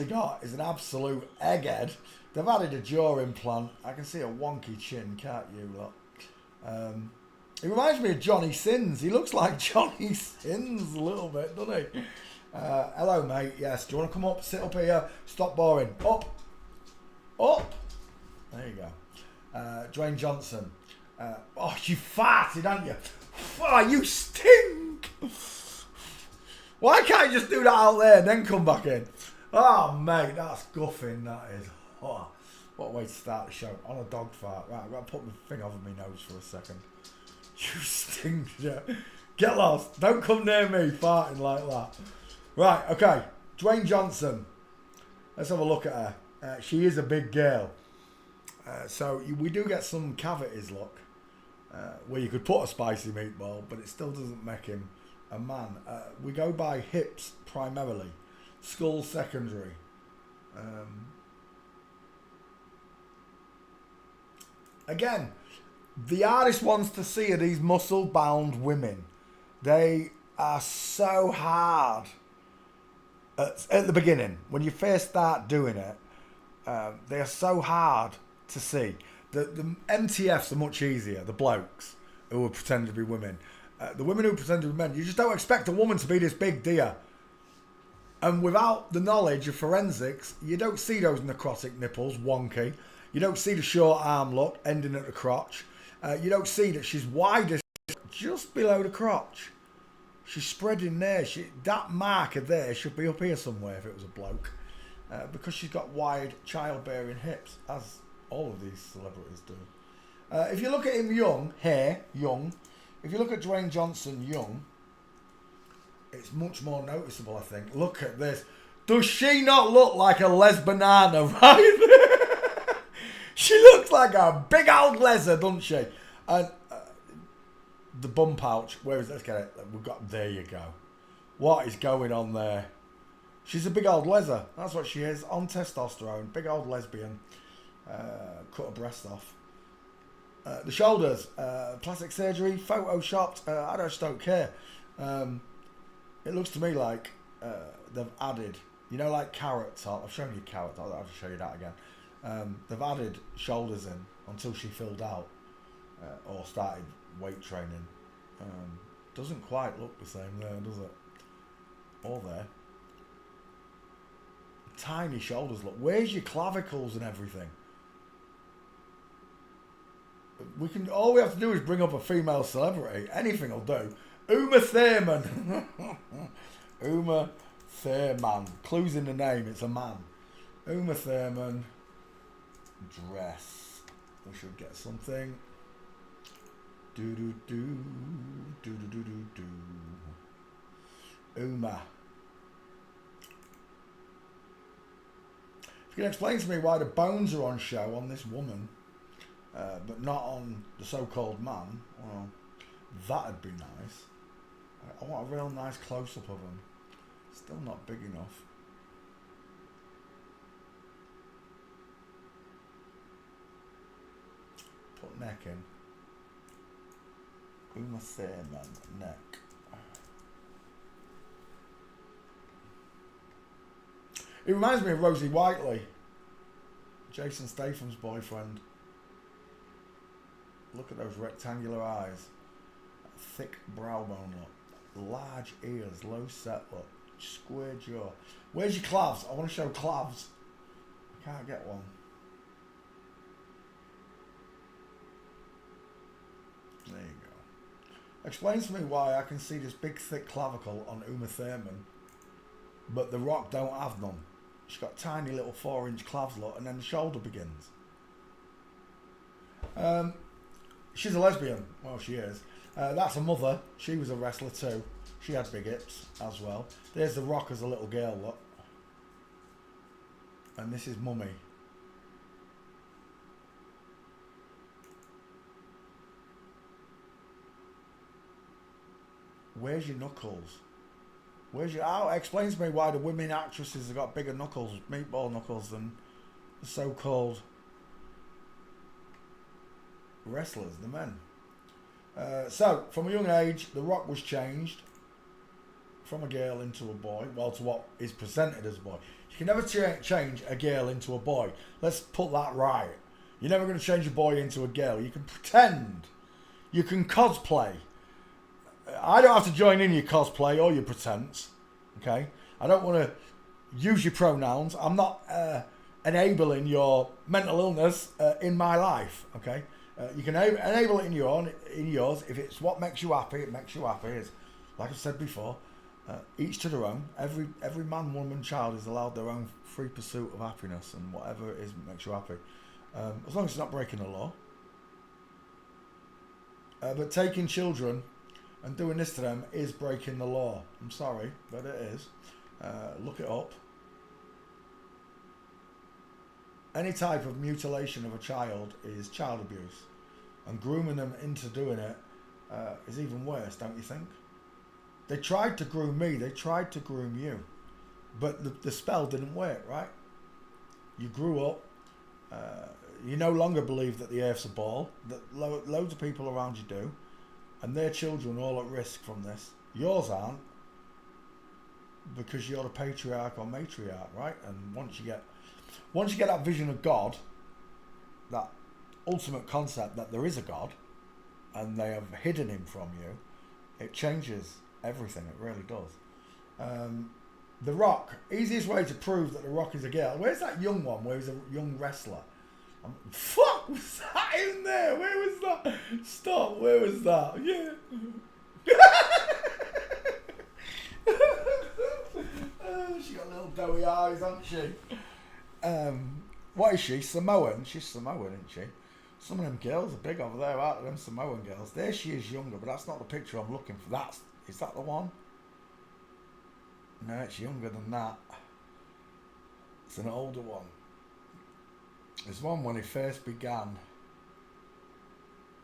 basically got is an absolute egghead. They've added a jaw implant. I can see a wonky chin, can't you, look? He reminds me of Johnny Sins. He looks like Johnny Sins a little bit, doesn't he? Hello, mate. Yes. Do you want to come up? Sit up here. Stop boring. Up. Up. There you go. Dwayne JohnSON. Oh, you farted, aren't you? Oh, you stink. Why can't you just do that out there and then come back in? Oh, mate, that's guffing, that is. Oh, what a way to start the show. On a dog fart. Right, I've got to put my thing over my nose for a second. You stink, yeah. Get lost. Don't come near me farting like that. Right, okay. Dwayne JohnSON. Let's have a look at her. She is a big girl. So we do get some cavities, look. Where you could put a spicy meatball, but it still doesn't make him a man. We go by hips primarily. Skull secondary. Again, the artist wants to see are these muscle-bound women. They are so hard at the beginning. When you first start doing it, they are so hard to see. The MTFs are much easier, the blokes who are pretending to be women. The women who pretend to be men, you just don't expect a woman to be this big, do you? And without the knowledge of forensics, you don't see those necrotic nipples, wonky. You don't see the short arm look, ending at the crotch. You don't see that she's widest just below the crotch. She's spreading there. That marker there should be up here somewhere if it was a bloke. Because she's got wide childbearing hips, as all of these celebrities do. If you look at him young, young. If you look at Dwayne JohnSON young, it's much more noticeable, I think. Look at this. Does she not look like a les banana, right? She looks like a big old leser, doesn't she? And the bum pouch, where is it? Let's get it. We've got, there you go. What is going on there? She's a big old leser. That's what she is. On testosterone. Big old lesbian. Cut her breast off. The shoulders. Plastic surgery. Photoshopped. I just don't care. It looks to me like they've added, you know, like carrot top. I've shown you carrot top. I'll have to show you that again. They've added shoulders in until she filled out or started weight training. Doesn't quite look the same there, does it? Or there. Tiny shoulders, look. Where's your clavicles and everything? All we have to do is bring up a female celebrity. Anything will do. Uma Thurman. Uma Thurman. Clues in the name, it's a man. Uma Thurman. Dress. We should get something. Do-do-do. Do-do-do-do-do. Uma. If you can explain to me why the bones are on show on this woman, but not on the so-called man, well, that'd be nice. I want a real nice close-up of him. Still not big enough. Put neck in. Uma Thurman, neck. It reminds me of Rosie Whiteley, Jason Statham's boyfriend. Look at those rectangular eyes. Thick brow bone look. Large ears, low set look. Square jaw. Where's your clavs? I want to show clavs. I can't get one. There you go. Explains to me why I can see this big thick clavicle on Uma Thurman, but The Rock don't have none. She's got tiny little 4-inch clavs, look, and then the shoulder begins. She's a lesbian. Well, she is. That's her mother. She was a wrestler too. She had big hips as well. There's The Rock as a little girl, look. And this is Mummy. Where's your knuckles? Where's your... Oh, it explains to me why the women actresses have got bigger knuckles, meatball knuckles, than the so-called wrestlers, the men. So, from a young age, The Rock was changed from a girl into a boy. Well, to what is presented as a boy. You can never change a girl into a boy. Let's put that right. You're never going to change a boy into a girl. You can pretend. You can cosplay. I don't have to join in your cosplay or your pretense. Okay? I don't want to use your pronouns. I'm not enabling your mental illness in my life. Okay? You can enable it in yours. If it's what makes you happy, it makes you happy. It's, like I said before, each to their own. Every man, woman, child is allowed their own free pursuit of happiness, and whatever it is makes you happy. As long as it's not breaking the law. But taking children and doing this to them is breaking the law. I'm sorry, but it is. Look it up. Any type of mutilation of a child is child abuse. And grooming them into doing it is even worse, don't you think? They tried to groom me. They tried to groom you. But the spell didn't work, right? You grew up. You no longer believe that the earth's a ball. That loads of people around you do. And their children are all at risk from this. Yours aren't. Because you're the patriarch or matriarch, right? And once you get that vision of God, that ultimate concept that there is a God, and they have hidden him from you, it changes everything. It really does. The Rock. Easiest way to prove that The Rock is a girl. Where's that young one where he's a young wrestler? Fuck, was that in there? Where was that? Stop, where was that? Yeah. She got little doughy eyes, hasn't she? What is she? Samoan? She's Samoan, isn't she? Some of them girls are big over there, aren't they? Them Samoan girls. There she is younger, but that's not the picture I'm looking for. Is that the one? No, it's younger than that. It's an older one. There's one when he first began.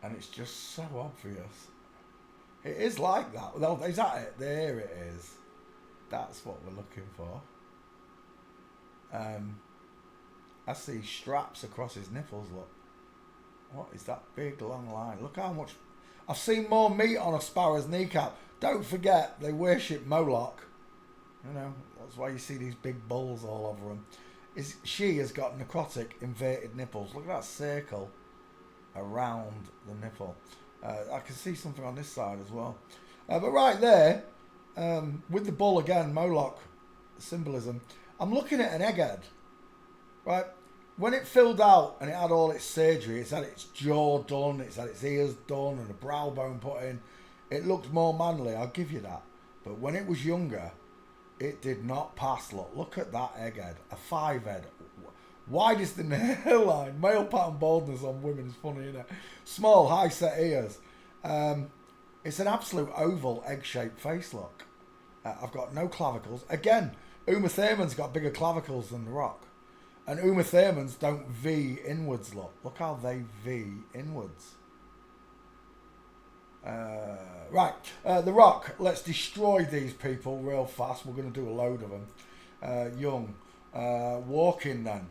And it's just so obvious. It is like that. Well, is that it? There it is. That's what we're looking for. I see straps across his nipples, look. What is that big long line? Look how much... I've seen more meat on a sparrow's kneecap. Don't forget, they worship Moloch. You know, that's why you see these big bulls all over them. She has got necrotic inverted nipples. Look at that circle around the nipple. I can see something on this side as well. But right there, with the bull again, Moloch symbolism, I'm looking at an egghead. Right? When it filled out and it had all its surgery, it's had its jaw done, it's had its ears done and a brow bone put in. It looked more manly, I'll give you that. But when it was younger, it did not pass. Look at that egghead. A 5-head. Widest in the hairline. Male pattern baldness on women is funny, isn't it? Small, high set ears. It's an absolute oval, egg-shaped face, look. I've got no clavicles. Again, Uma Thurman's got bigger clavicles than The Rock. And Uma Thurman's don't V inwards, look. Look how they V inwards. Right, The Rock. Let's destroy these people real fast. We're going to do a load of them. Young. Walking then.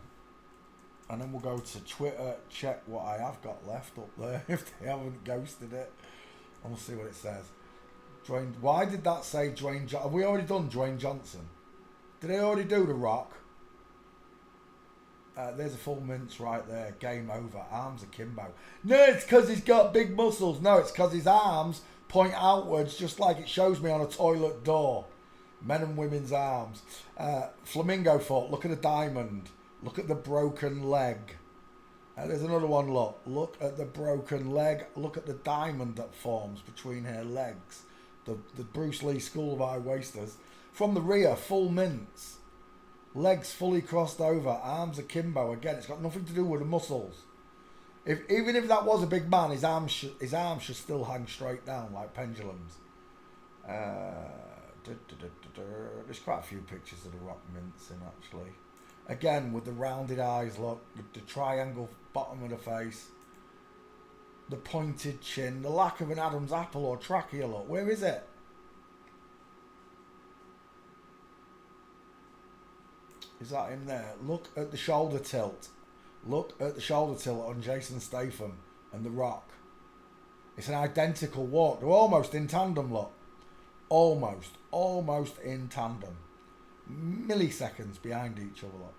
And then we'll go to Twitter, check what I have got left up there, if they haven't ghosted it. And we'll see what it says. Dwayne, why did that say Dwayne Johnson? Have we already done Dwayne Johnson? Did they already do The Rock? There's a full mince right there. Game over. Arms akimbo. No, it's because he's got big muscles. No, it's because his arms point outwards just like it shows me on a toilet door. Men and women's arms. Flamingo foot. Look at the diamond. Look at the broken leg. There's another one, look. Look at the broken leg. Look at the diamond that forms between her legs. The Bruce Lee School of High Wasters. From the rear, full mince. Legs fully crossed over. Arms akimbo. Again, it's got nothing to do with the muscles. Even if that was a big man, his arms should still hang straight down like pendulums. There's quite a few pictures of The Rock mincing, actually. Again, with the rounded eyes, look, the triangle bottom of the face, the pointed chin, the lack of an Adam's apple or trachea, look. Where is it? Is that in there? Look at the shoulder tilt. Look at the shoulder tilt on Jason Statham and The Rock. It's an identical walk. They're almost in tandem, look. Almost in tandem. milliseconds behind each other. Look.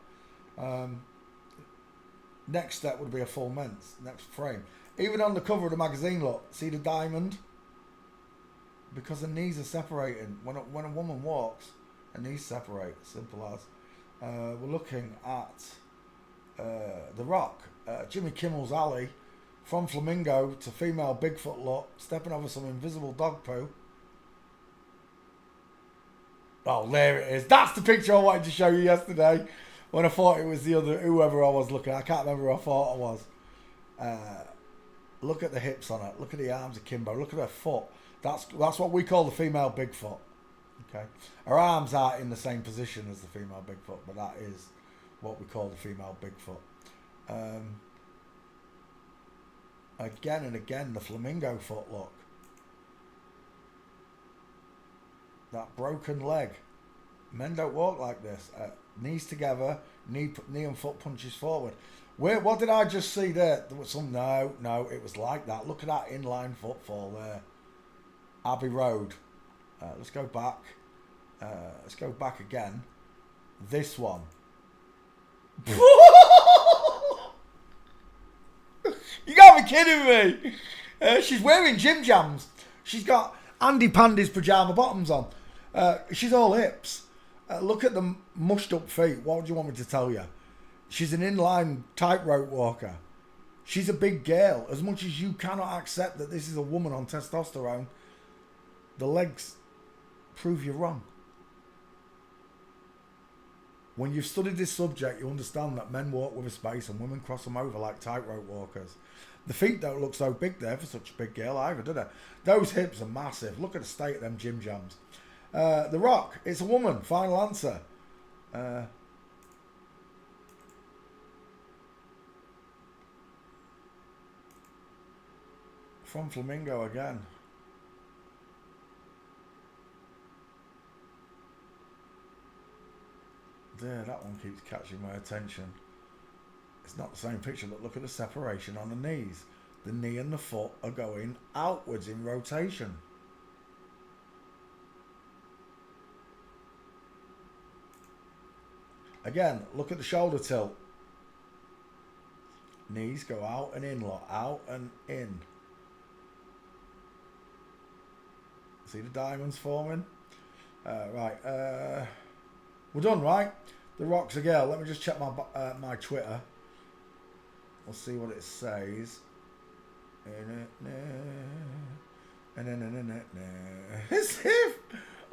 Next step would be a full mince. Next frame. Even on the cover of the magazine, look, see the diamond? Because the knees are separating. When a woman walks, her knees separate. Simple as. We're looking at The Rock. Jimmy Kimmel's Alley. From Flamingo to female Bigfoot look. Stepping over some invisible dog poo. Oh, there it is. That's the picture I wanted to show you yesterday. When I thought it was the other, whoever I was looking at. I can't remember who I thought it was. Look at the hips on it. Look at the arms of Kimbo. Look at her foot. That's what we call the female Bigfoot. Okay. Her arms aren't in the same position as the female Bigfoot, but that is what we call the female Bigfoot. Again and again, the flamingo foot look. That broken leg. Men don't walk like this. Knees together, knee and foot punches forward. What did I just see there? There was some. No, it was like that. Look at that inline footfall there. Abbey Road. Let's go back. Let's go back again. This one. You gotta be kidding me. She's wearing gym jams. She's got Andy Pandy's pajama bottoms on. She's all hips. Look at the mushed up feet. What do you want me to tell you? She's an inline tightrope walker. She's a big girl. As much as you cannot accept that this is a woman on testosterone, the legs prove you wrong. When you've studied this subject, you understand that men walk with a space and women cross them over like tightrope walkers. The feet don't look so big there for such a big girl either, do they? Those hips are massive. Look at the state of them gym jams. The Rock, it's a woman. Final answer. From Flamingo again. There, that one keeps catching my attention. It's not the same picture, but look at the separation on the knees. The knee and the foot are going outwards in rotation. Again, look at the shoulder tilt. Knees go out and in, look, out and in. See the diamonds forming? Right, we're done, right? The Rock's a girl. Let me just check my Twitter. We'll see what it says. As if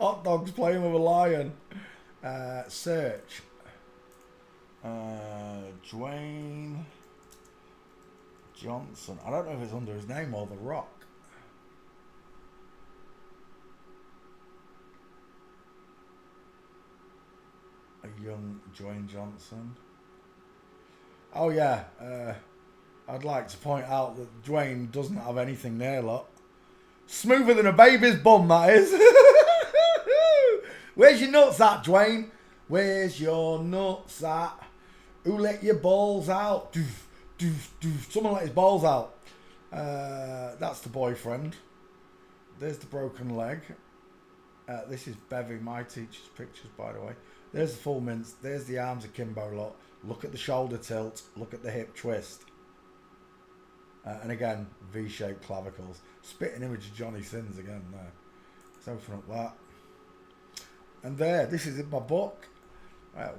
hot dogs playing with a lion. Search. Dwayne JohnSON. I don't know if it's under his name or The Rock. A young Dwayne JohnSON. Oh yeah, I'd like to point out that Dwayne doesn't have anything there, look. Smoother than a baby's bum, that is. Where's your nuts at, Dwayne? Where's your nuts at? Who let your balls out? Doof, doof, doof. Someone let his balls out. That's the boyfriend. There's the broken leg. This is Bevy, my teacher's pictures, by the way. There's the full mince. There's the arms of Kimbo lot. Look at the shoulder tilt. Look at the hip twist. And again, V-shaped clavicles. Spitting image of Johnny Sins again there. Let's open up that. And there, this is in my book.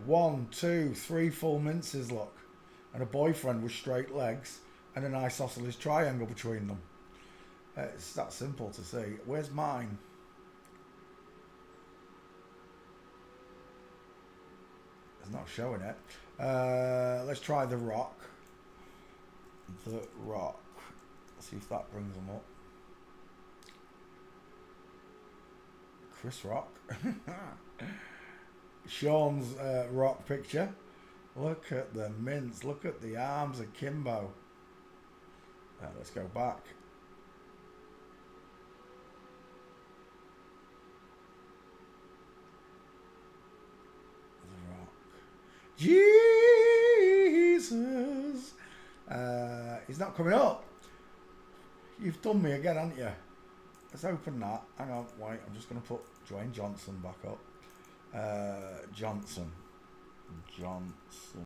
1, 2, 3 full minces, look. And a boyfriend with straight legs and an isosceles triangle between them. It's that simple to see. Where's mine? It's not showing it. Let's try The Rock. The Rock. Let's see if that brings them up. Chris Rock. Sean's Rock picture. Look at the mince. Look at the arms of Kimbo. Let's go back. The Rock. Jesus. He's not coming up. You've done me again, haven't you? Let's open that. Hang on, wait. I'm just going to put Dwayne JohnSON back up. JohnSON. JohnSON.